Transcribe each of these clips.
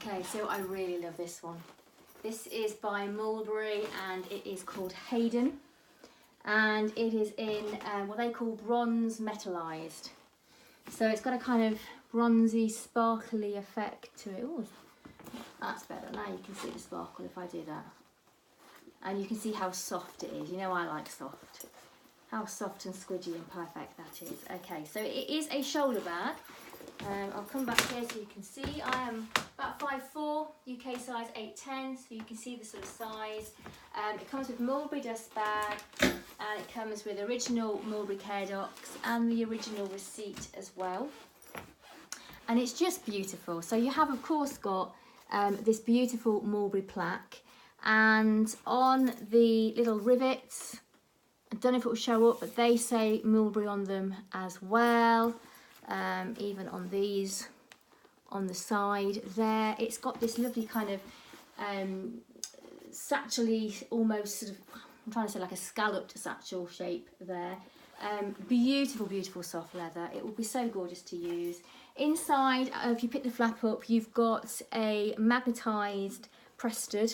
Okay, so I really love this one. This is by Mulberry and it is called Hayden. And it is in what they call bronze metallized. So it's got a kind of bronzy, sparkly effect to it. Ooh, that's better. Now you can see the sparkle if I do that. And you can see how soft it is. You know I like soft. How soft and squidgy and perfect that is. Okay, so it is a shoulder bag. I'll come back here so you can see. I am about 5'4", UK size 8'10", so you can see the sort of size. It comes with Mulberry dust bag, and it comes with original Mulberry care docs and the original receipt as well. And it's just beautiful. So you have of course got this beautiful Mulberry plaque, and on the little rivets, I don't know if it will show up, but they say Mulberry on them as well. Even on these, on the side there, it's got this lovely kind of satchel-y, almost sort of, I'm trying to say like a scalloped satchel shape there. Beautiful, beautiful soft leather. It will be so gorgeous to use. Inside, if you pick the flap up, you've got a magnetised press stud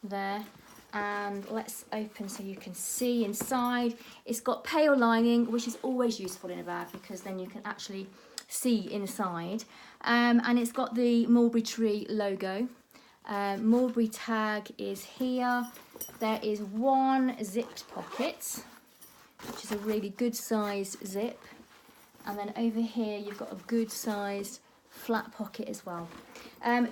there. And let's open so you can see inside. It's got pale lining, which is always useful in a bag because then you can actually see inside. And it's got the Mulberry Tree logo. Mulberry tag is here. There is one zipped pocket, which is a really good sized zip. And then over here you've got a good sized flat pocket as well.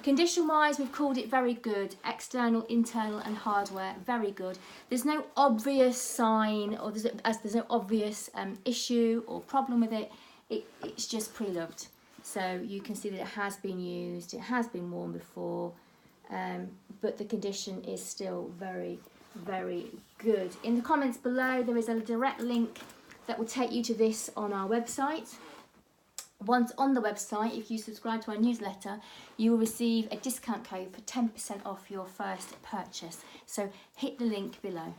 Condition wise, we've called it very good. External, internal and hardware, very good. There's no obvious sign, or there's no obvious issue or problem with it. It's just pre-loved. So you can see that it has been used, it has been worn before, but the condition is still very, very good. In the comments below there is a direct link that will take you to this on our website. Once on the website, if you subscribe to our newsletter, you will receive a discount code for 10% off your first purchase. So hit the link below.